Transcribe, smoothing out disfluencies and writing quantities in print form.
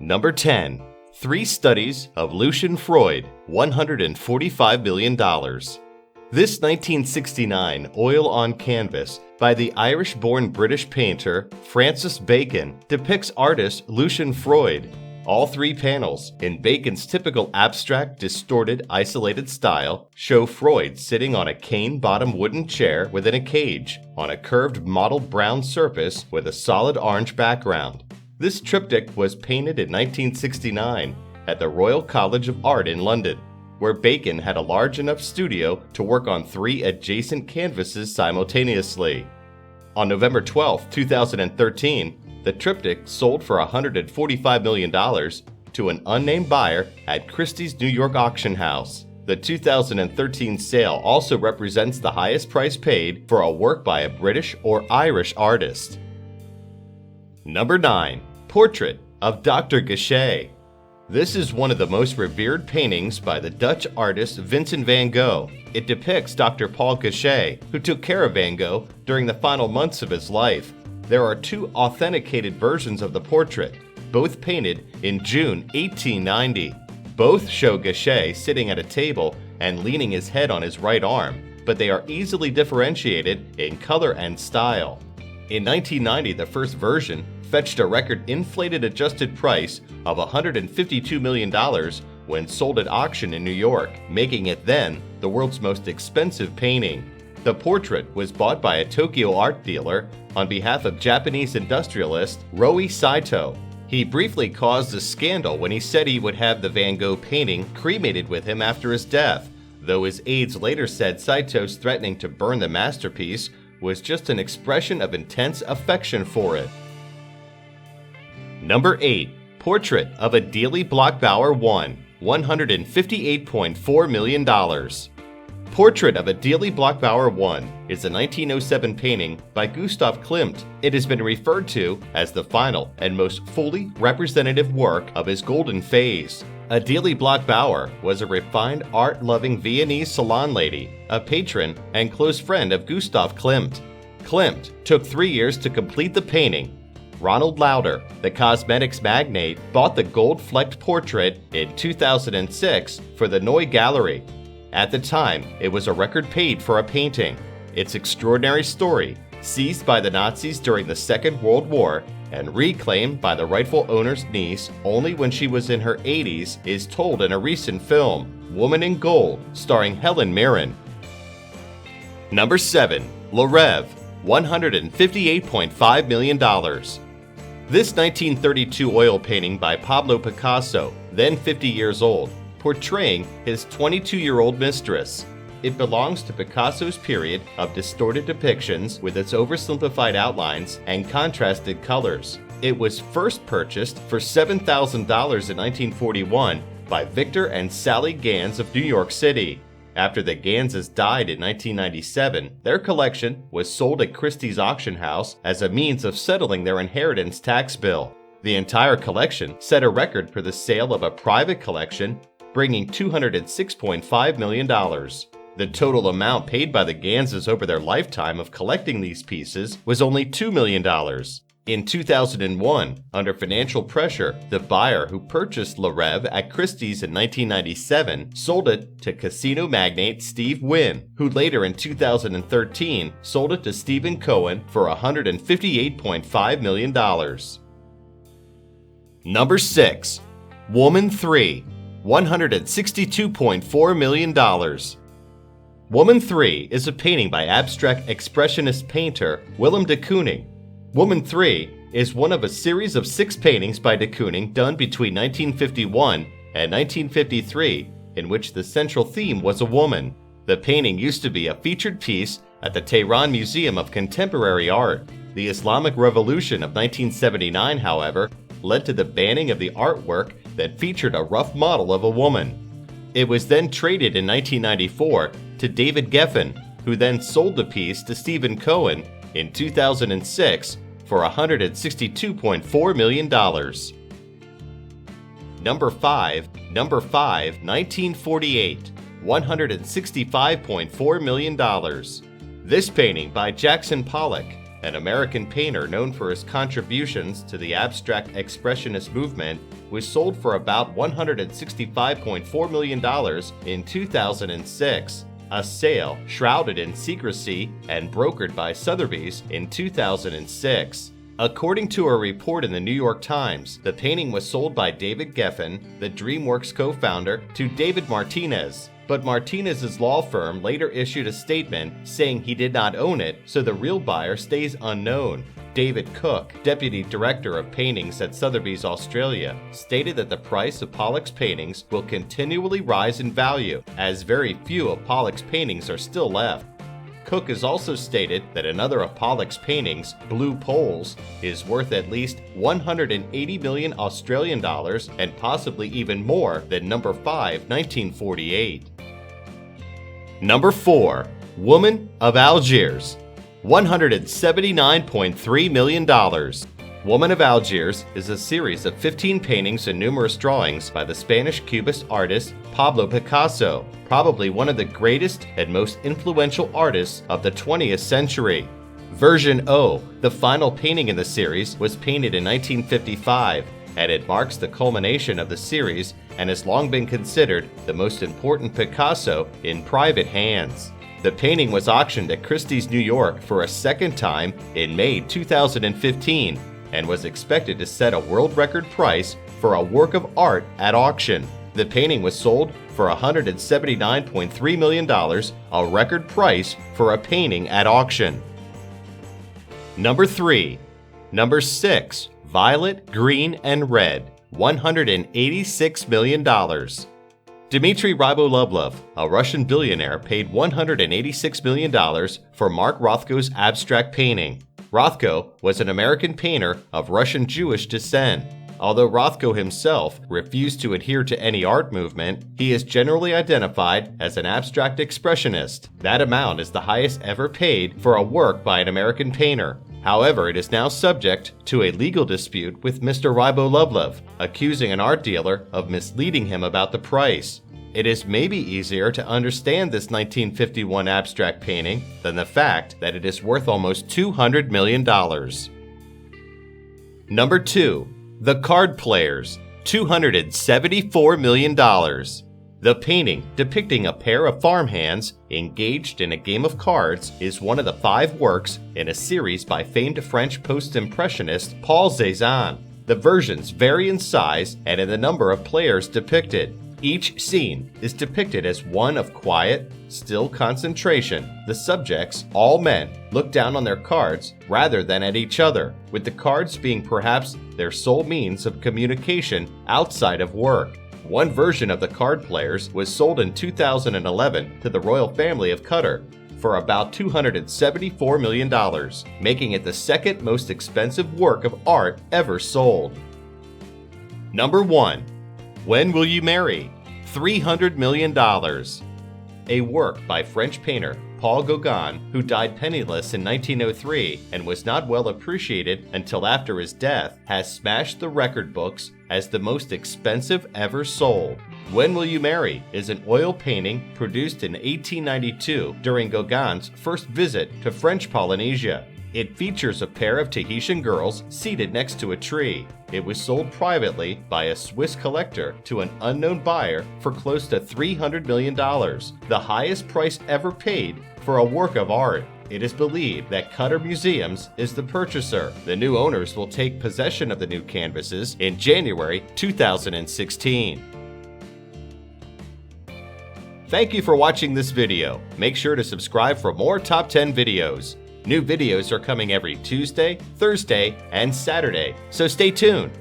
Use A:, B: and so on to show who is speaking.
A: Number 10. Three Studies of Lucian Freud, $145 million. This 1969 oil-on-canvas by the Irish-born British painter Francis Bacon depicts artist Lucian Freud. All three panels, in Bacon's typical abstract, distorted, isolated style, show Freud sitting on a cane-bottom wooden chair within a cage, on a curved mottled brown surface with a solid orange background. This triptych was painted in 1969 at the Royal College of Art in London, where Bacon had a large enough studio to work on three adjacent canvases simultaneously. On November 12, 2013, the triptych sold for $145 million to an unnamed buyer at Christie's New York auction house. The 2013 sale also represents the highest price paid for a work by a British or Irish artist. Number 9. Portrait of Dr. Gachet. This is one of the most revered paintings by the Dutch artist Vincent van Gogh. It depicts Dr. Paul Gachet, who took care of Van Gogh during the final months of his life. There are two authenticated versions of the portrait, both painted in June 1890. Both show Gachet sitting at a table and leaning his head on his right arm, but they are easily differentiated in color and style. In 1990, the first version fetched a record inflated adjusted price of $152 million when sold at auction in New York, making it then the world's most expensive painting. The portrait was bought by a Tokyo art dealer on behalf of Japanese industrialist Roi Saito. He briefly caused a scandal when he said he would have the Van Gogh painting cremated with him after his death, though his aides later said Saito's threatening to burn the masterpiece was just an expression of intense affection for it. Number 8. Portrait of Adele Bloch-Bauer I, $158.4 million. Portrait of Adele Bloch-Bauer I is a 1907 painting by Gustav Klimt. It has been referred to as the final and most fully representative work of his golden phase. Adele Bloch-Bauer was a refined, art-loving Viennese salon lady, a patron and close friend of Gustav Klimt. Klimt took 3 years to complete the painting. Ronald Lauder, the cosmetics magnate, bought the gold-flecked portrait in 2006 for the Neue Gallery. At the time, it was a record paid for a painting. Its extraordinary story, seized by the Nazis during the Second World War and reclaimed by the rightful owner's niece only when she was in her 80s, is told in a recent film, Woman in Gold, starring Helen Mirren. Number 7. Rêve, $158.5 million. This 1932 oil painting by Pablo Picasso, then 50 years old, portraying his 22-year-old mistress. It belongs to Picasso's period of distorted depictions with its oversimplified outlines and contrasted colors. It was first purchased for $7,000 in 1941 by Victor and Sally Gans of New York City. After the Ganses died in 1997, their collection was sold at Christie's auction house as a means of settling their inheritance tax bill. The entire collection set a record for the sale of a private collection, bringing $206.5 million. The total amount paid by the Ganses over their lifetime of collecting these pieces was only $2 million. In 2001, under financial pressure, the buyer who purchased Rêve at Christie's in 1997 sold it to casino magnate Steve Wynn, who later in 2013 sold it to Stephen Cohen for $158.5 million. Number 6. Woman 3, $162.4 million. Woman 3 is a painting by abstract expressionist painter Willem de Kooning. Woman 3 is one of a series of 6 paintings by de Kooning done between 1951 and 1953, in which the central theme was a woman. The painting used to be a featured piece at the Tehran Museum of Contemporary Art. The Islamic Revolution of 1979, however, led to the banning of the artwork that featured a rough model of a woman. It was then traded in 1994 to David Geffen, who then sold the piece to Stephen Cohen in 2006 for $162.4 million. Number 5, 1948, $165.4 million. This painting by Jackson Pollock an American painter known for his contributions to the abstract expressionist movement, was sold for about $165.4 million in 2006. A sale shrouded in secrecy and brokered by Sotheby's in 2006. According to a report in the New York Times, the painting was sold by David Geffen, the DreamWorks co-founder, to David Martinez. But Martinez's law firm later issued a statement saying he did not own it, so the real buyer stays unknown. David Cook, deputy director of paintings at Sotheby's Australia, stated that the price of Pollock's paintings will continually rise in value, as very few of Pollock's paintings are still left. Cook has also stated that another of Pollock's paintings, Blue Poles, is worth at least 180 million Australian dollars and possibly even more than number 5, 1948. Number 4. Woman of Algiers, $179.3 million. Woman of Algiers is a series of 15 paintings and numerous drawings by the Spanish Cubist artist Pablo Picasso, probably one of the greatest and most influential artists of the 20th century. Version O, the final painting in the series, was painted in 1955, and it marks the culmination of the series and has long been considered the most important Picasso in private hands. The painting was auctioned at Christie's, New York for a second time in May 2015 and was expected to set a world record price for a work of art at auction. The painting was sold for $179.3 million, a record price for a painting at auction. Number 3. Number 6. Violet, Green, and Red, $186 million. Dmitry Rybolovlev, a Russian billionaire, paid $186 million for Mark Rothko's abstract painting. Rothko was an American painter of Russian Jewish descent. Although Rothko himself refused to adhere to any art movement, he is generally identified as an abstract expressionist. That amount is the highest ever paid for a work by an American painter. However, it is now subject to a legal dispute with Mr. Rybolovlev, accusing an art dealer of misleading him about the price. It is maybe easier to understand this 1951 abstract painting than the fact that it is worth almost $200 million. Number 2. The Card Players, $274 million. The painting, depicting a pair of farmhands engaged in a game of cards, is one of the 5 works in a series by famed French post-impressionist Paul Cézanne. The versions vary in size and in the number of players depicted. Each scene is depicted as one of quiet, still concentration. The subjects, all men, look down on their cards rather than at each other, with the cards being perhaps their sole means of communication outside of work. One version of the Card Players was sold in 2011 to the royal family of Qatar for about $274 million, making it the second most expensive work of art ever sold. Number 1. When Will You Marry? $300 million. A work by French painter Paul Gauguin, who died penniless in 1903 and was not well appreciated until after his death, has smashed the record books as the most expensive ever sold. When Will You Marry is an oil painting produced in 1892 during Gauguin's first visit to French Polynesia. It features a pair of Tahitian girls seated next to a tree. It was sold privately by a Swiss collector to an unknown buyer for close to $300 million, the highest price ever paid for a work of art. It is believed that Qatar Museums is the purchaser. The new owners will take possession of the new canvases in January 2016. Thank you for watching this video. Make sure to subscribe for more Top 10 videos. New videos are coming every Tuesday, Thursday, and Saturday, so stay tuned.